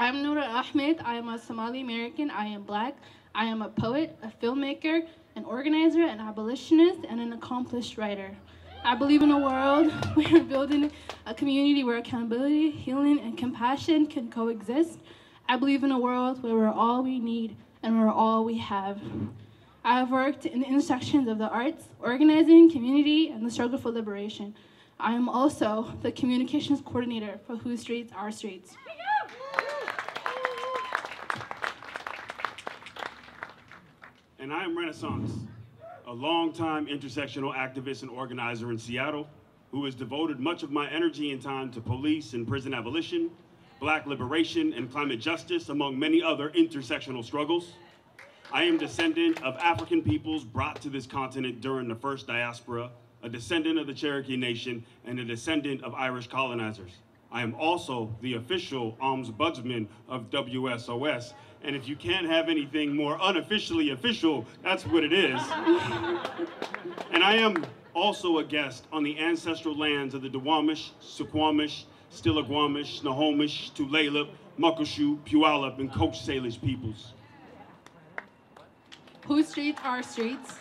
I'm Nura Ahmed. I am a Somali American. I am Black. I am a poet, a filmmaker, an organizer, an abolitionist, and an accomplished writer. I believe in a world where we're building a community where accountability, healing, and compassion can coexist. I believe in a world where we're all we need and we're all we have. I have worked in the intersections of the arts, organizing, community, and the struggle for liberation. I am also the communications coordinator for Whose Streets, Our Streets. And I am Renaissance, a longtime intersectional activist and organizer in Seattle who has devoted much of my energy and time to police and prison abolition, Black liberation, and climate justice, among many other intersectional struggles. I am a descendant of African peoples brought to this continent during the first diaspora, a descendant of the Cherokee Nation, and a descendant of Irish colonizers. I am also the official ombudsman of WSOS, and if you can't have anything more unofficially official, that's what it is. And I am also a guest on the ancestral lands of the Duwamish, Suquamish, Stillaguamish, Snohomish, Tulalip, Muckleshoot, Puyallup, and Coach Salish peoples. Whose Streets, Our Streets,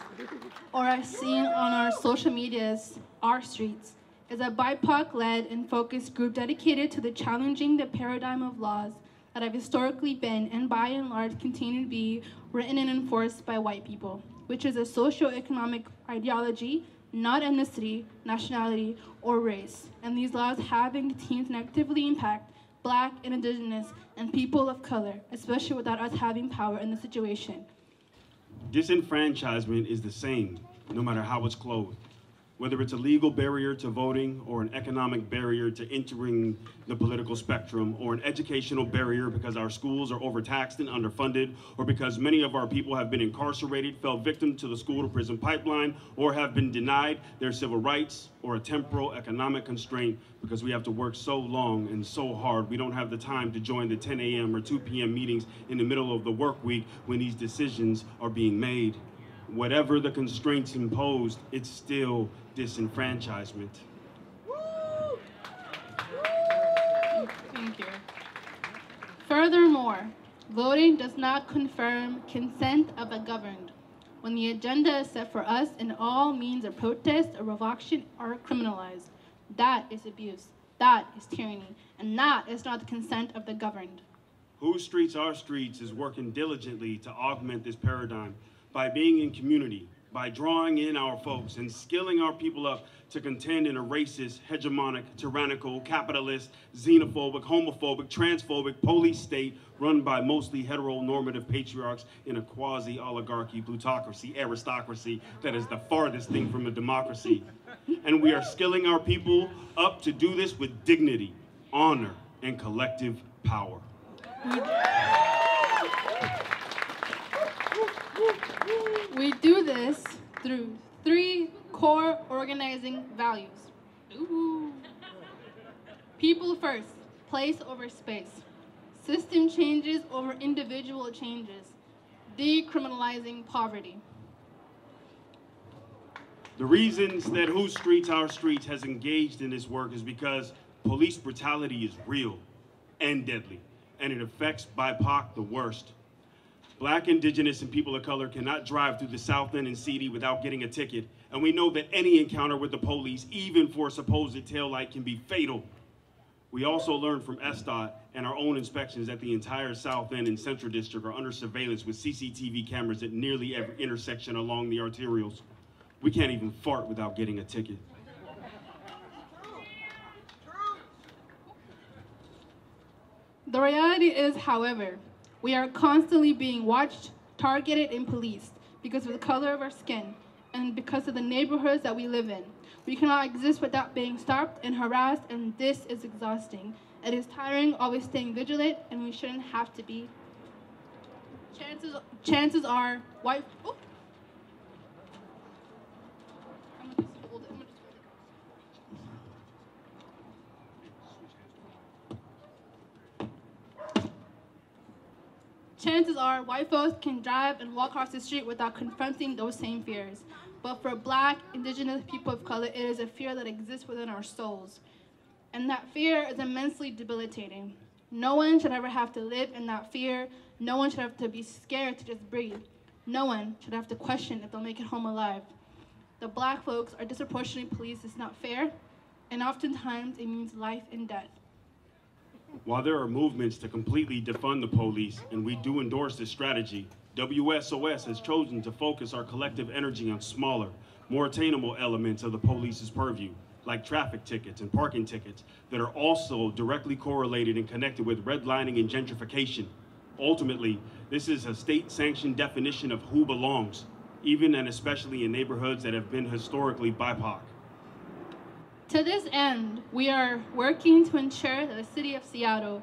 or as seen on our social medias, Our Streets, is a BIPOC-led and focused group dedicated to challenging the paradigm of laws that have historically been, and by and large continue to be, written and enforced by white people, which is a socio-economic ideology, not ethnicity, nationality, or race. And these laws have and continue to negatively impact Black and Indigenous and people of color, especially without us having power in the situation. Disenfranchisement is the same, no matter how it's clothed. Whether it's a legal barrier to voting, or an economic barrier to entering the political spectrum, or an educational barrier because our schools are overtaxed and underfunded, or because many of our people have been incarcerated, fell victim to the school-to-prison pipeline, or have been denied their civil rights, or a temporal economic constraint because we have to work so long and so hard we don't have the time to join the 10 a.m. or 2 p.m. meetings in the middle of the work week when these decisions are being made. Whatever the constraints imposed, it's still disenfranchisement. Thank you. Furthermore, voting does not confirm consent of the governed. When the agenda is set for us and all means of protest or revocation are criminalized, that is abuse, that is tyranny, and that is not the consent of the governed. Whose Streets, Our Streets is working diligently to augment this paradigm by being in community, by drawing in our folks and skilling our people up to contend in a racist, hegemonic, tyrannical, capitalist, xenophobic, homophobic, transphobic police state run by mostly heteronormative patriarchs in a quasi-oligarchy, plutocracy, aristocracy that is the farthest thing from a democracy. And we are skilling our people up to do this with dignity, honor, and collective power. We do this through 3 core organizing values. Ooh. People first, place over space. System changes over individual changes. Decriminalizing poverty. The reasons that Whose Streets, Our Streets has engaged in this work is because police brutality is real and deadly, and it affects BIPOC the worst. Black, Indigenous, and people of color cannot drive through the South End and CD without getting a ticket. And we know that any encounter with the police, even for a supposed taillight, can be fatal. We also learned from SDOT and our own inspections that the entire South End and Central District are under surveillance with CCTV cameras at nearly every intersection along the arterials. We can't even fart without getting a ticket. The reality is, however, we are constantly being watched, targeted, and policed because of the color of our skin and because of the neighborhoods that we live in. We cannot exist without being stopped and harassed, and this is exhausting. It is tiring, always staying vigilant, and we shouldn't have to be. Chances are white. Oh. I'm gonna just hold it. Chances are white folks can drive and walk across the street without confronting those same fears. But for Black, Indigenous people of color, it is a fear that exists within our souls. And that fear is immensely debilitating. No one should ever have to live in that fear. No one should have to be scared to just breathe. No one should have to question if they'll make it home alive. The Black folks are disproportionately policed. It's not fair, and oftentimes it means life and death. While there are movements to completely defund the police, and we do endorse this strategy, WSOS has chosen to focus our collective energy on smaller, more attainable elements of the police's purview, like traffic tickets and parking tickets, that are also directly correlated and connected with redlining and gentrification. Ultimately, this is a state-sanctioned definition of who belongs, even and especially in neighborhoods that have been historically BIPOC. To this end, we are working to ensure that the City of Seattle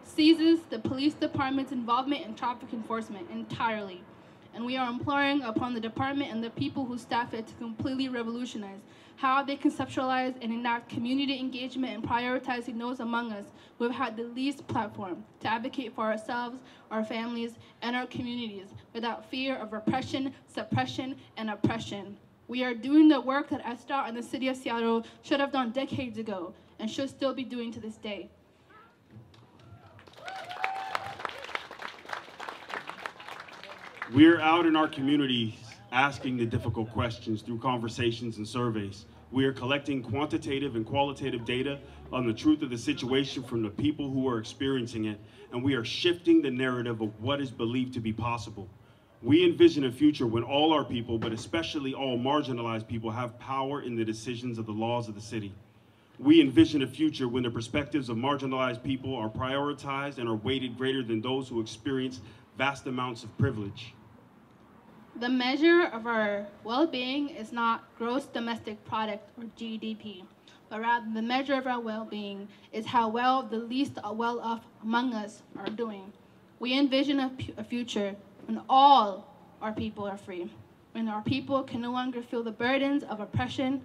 ceases the police department's involvement in traffic enforcement entirely. And we are imploring upon the department and the people who staff it to completely revolutionize how they conceptualize and enact community engagement and prioritizing those among us who have had the least platform to advocate for ourselves, our families, and our communities without fear of repression, suppression, and oppression. We are doing the work that SDOT and the City of Seattle should have done decades ago and should still be doing to this day. We're out in our communities asking the difficult questions through conversations and surveys. We are collecting quantitative and qualitative data on the truth of the situation from the people who are experiencing it, and we are shifting the narrative of what is believed to be possible. We envision a future when all our people, but especially all marginalized people, have power in the decisions of the laws of the city. We envision a future when the perspectives of marginalized people are prioritized and are weighted greater than those who experience vast amounts of privilege. The measure of our well-being is not gross domestic product or GDP, but rather the measure of our well-being is how well the least well-off among us are doing. We envision a future when all our people are free, when our people can no longer feel the burdens of oppression,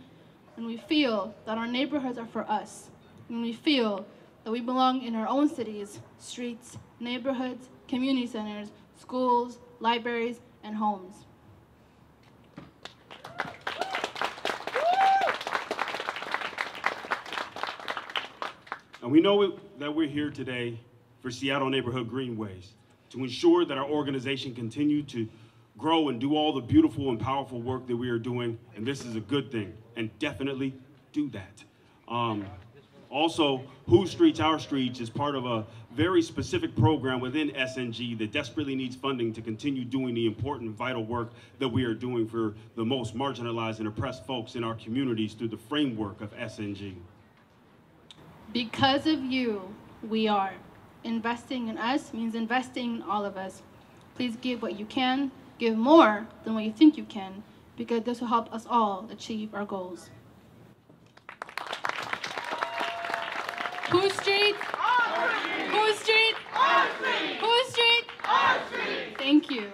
when we feel that our neighborhoods are for us, when we feel that we belong in our own cities, streets, neighborhoods, community centers, schools, libraries, and homes. And we know that we're here today for Seattle Neighborhood Greenways to ensure that our organization continue to grow and do all the beautiful and powerful work that we are doing, and this is a good thing, and definitely do that. Also, Whose Streets, Our Streets is part of a very specific program within SNG that desperately needs funding to continue doing the important, vital work that we are doing for the most marginalized and oppressed folks in our communities through the framework of SNG. Because of you, we are. Investing in us means investing in all of us. Please give what you can, give more than what you think you can, because this will help us all achieve our goals. Whose street? Our street. Whose street? Our street. Whose street? Our street. Thank you.